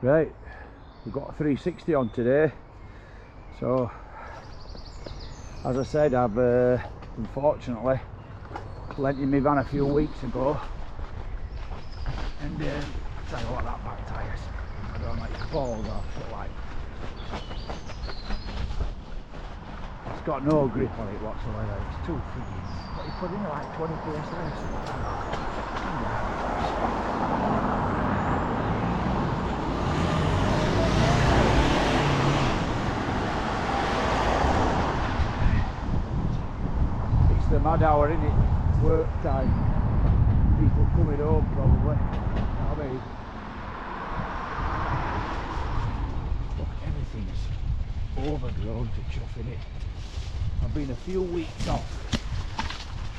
Right, we've got a 360 on today, so as I said, I've unfortunately lent in my van a few weeks ago, and I'll tell you what, that back tyres, I don't like it falls off, but like, it's got no grip on it whatsoever. It's too friggin', what you put in like 20 psi. The mad hour, innit? Work time. People coming home probably. You know what I mean? Look, everything's overgrown to chuff, innit? I've been a few weeks off.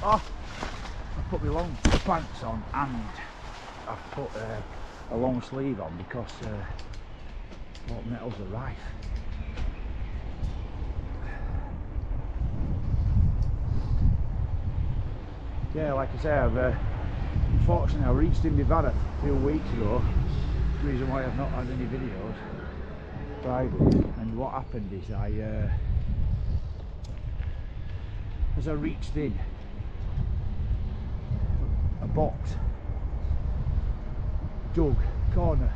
Oh, I put my long pants on and I've put a long sleeve on because what metals are rife. Yeah, like I say, unfortunately I reached in my van a few weeks ago. The reason why I've not had any videos Friday, and what happened is as I reached in, a box dug, corner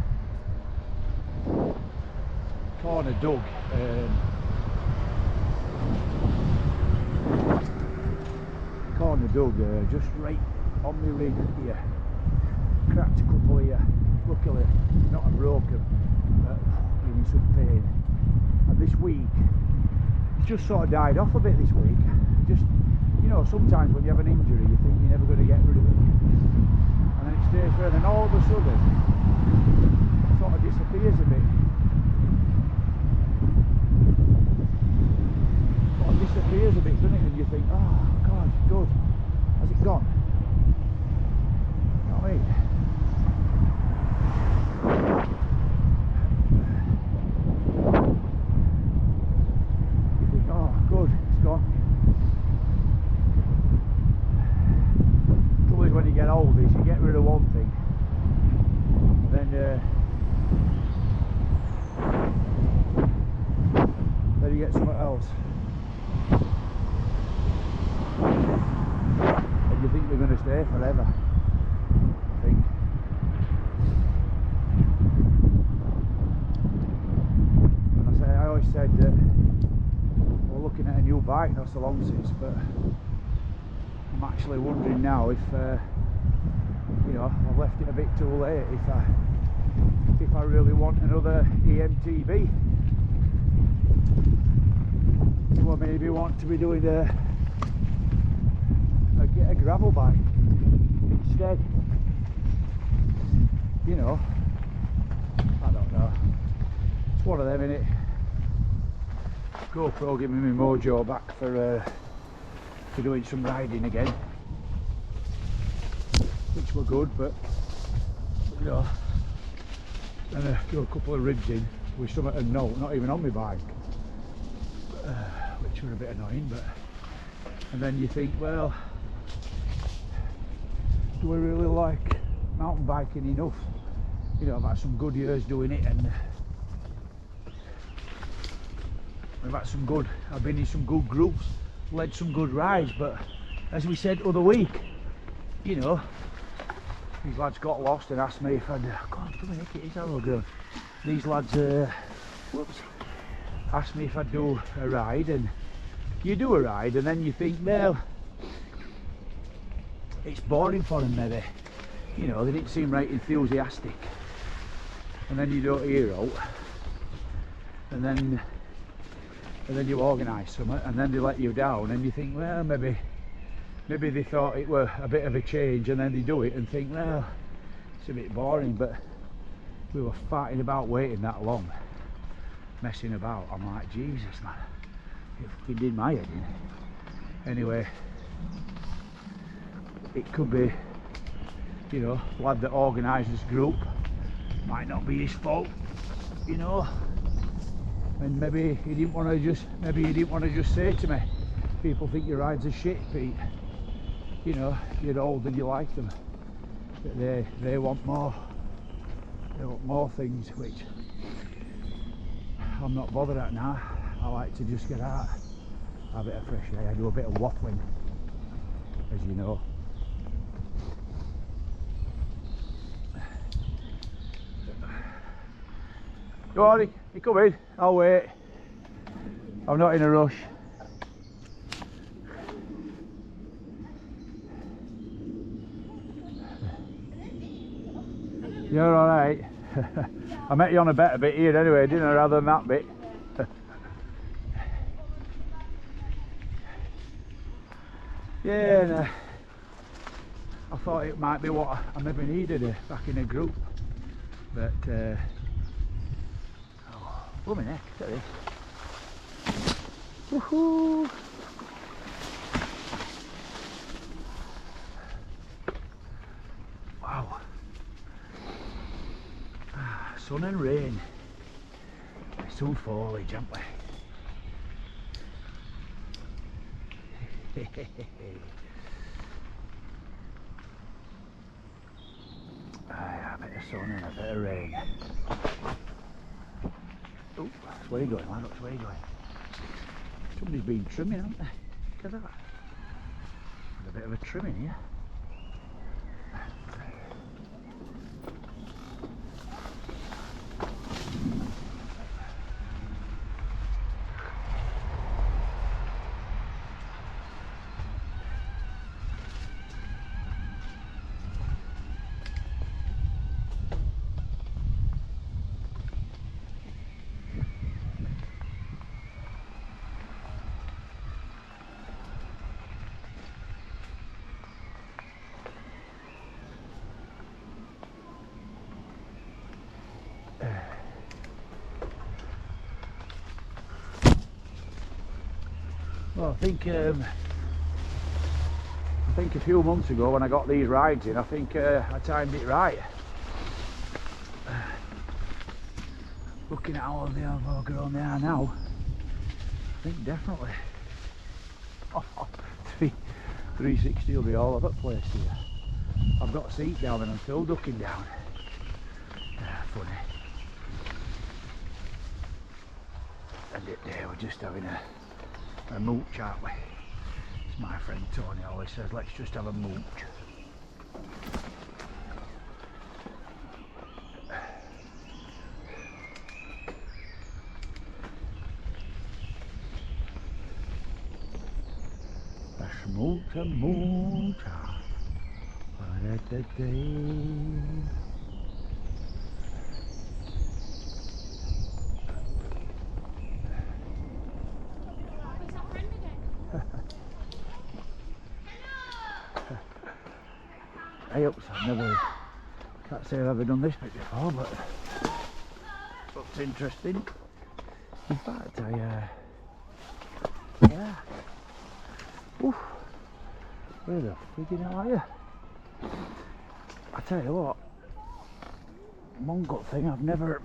dug, just right on my rig here, cracked a couple here, luckily not a broken, but giving me some pain. And this week it's just sort of died off a bit this week. Just, you know, sometimes when you have an injury you think you're never going to get rid of it, and then it stays there, and then all of a sudden it sort of disappears a bit. Sort of disappears a bit, doesn't it? And you think, oh God, good. Has it gone? You know what I mean? You think, oh good, it's gone. The trouble is when you get old is you get rid of one thing, then you get something else. You think they're going to stay forever, I think. And I always said that we're looking at a new bike not so long since, but I'm actually wondering now if you know, I've left it a bit too late, if I really want another EMTB. Do I maybe want to be doing get a gravel bike instead? You know, I don't know. It's one of them, innit? GoPro giving me mojo back for doing some riding again, which were good, but you know, and I threw a couple of ribs in with something to note, not even on my bike, which were a bit annoying. But and then you think, well, do I really like mountain biking enough? You know, I've had some good years doing it, and I've been in some good groups, led some good rides, but as we said other week, you know, these lads got lost and asked me if I'd, God, it is our girl. These lads asked me if I'd do a ride, and you do a ride and then you think, well, it's boring for them maybe, you know, they didn't seem right enthusiastic, and then you don't hear out, and then you organise something and then they let you down, and you think, well, maybe they thought it were a bit of a change, and then they do it and think, well, it's a bit boring. But we were fighting about waiting that long, messing about. I'm like, Jesus man, it fucking did my head in. Anyway, it could be, you know, lad that organised this group, might not be his fault, you know, and maybe he didn't want to just say to me, people think your rides are shit, Pete, you know, you're old and you like them, but they want more. there were more things which I'm not bothered at now. I like to just get out, have a bit of fresh air. I do a bit of waffling, as you know. Go on, you come in, I'll wait. I'm not in a rush. You're alright. I met you on a better bit here anyway, didn't I, rather than that bit. Yeah, and, I thought it might be what I maybe needed back in a group, but oh, blooming heck, look at this. Woohoo! Wow. Sun and rain. Some foliage, haven't we? A bit of sun and a bit of rain. Oh, that's where you're going, lad, that's where you're going. Somebody's been trimming, haven't they? Look at that. There's a bit of a trimming here. Well, I think a few months ago when I got these rides in, I think I timed it right. Looking at how grown they are now, I think definitely 360 will be all over the place here. I've got a seat down and I'm still ducking down. Funny. And there we're just having a mooch, aren't we? As my friend Tony always says, let's just have a mooch. A mooch. I've can't say I've ever done this bit before, but looks interesting. In fact, yeah. Oof. Where the friggin' hell are you? I tell you what, one good thing, I've never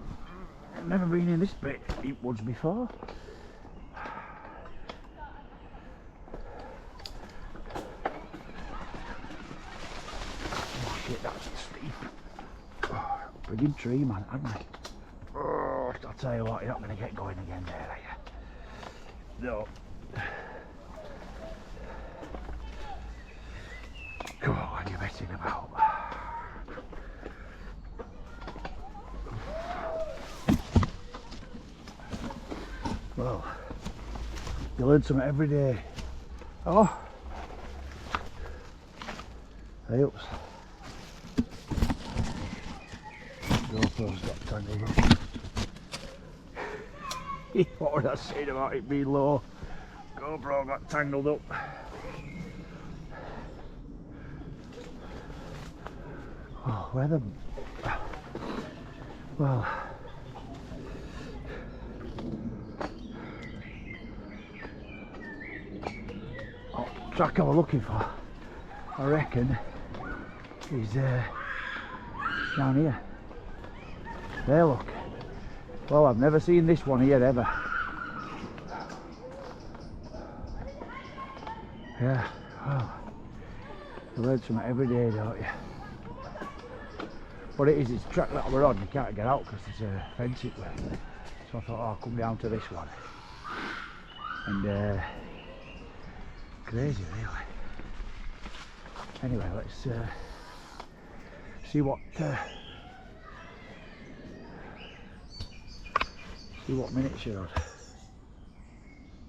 been in this bit woods before. That's steep. Oh, friggin' tree, man, haven't I? Oh, I'll tell you what, you're not going to get going again there, are you? No. Come on, you're messing about. Well, you learn something every day. Oh. Hey, ups. GoPro's got tangled up. What was I saying about it being low? GoPro got tangled up. Oh, where the... Well... Oh, track I was looking for, I reckon, is down here. There, look. Well, I've never seen this one here ever. Yeah, well, you learn something every day, don't you? What it is, it's a track that we're on, you can't get out because there's a fence in there. So I thought, oh, I'll come down to this one. And crazy really. Anyway, let's see what minutes you're on.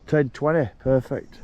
10:20, perfect.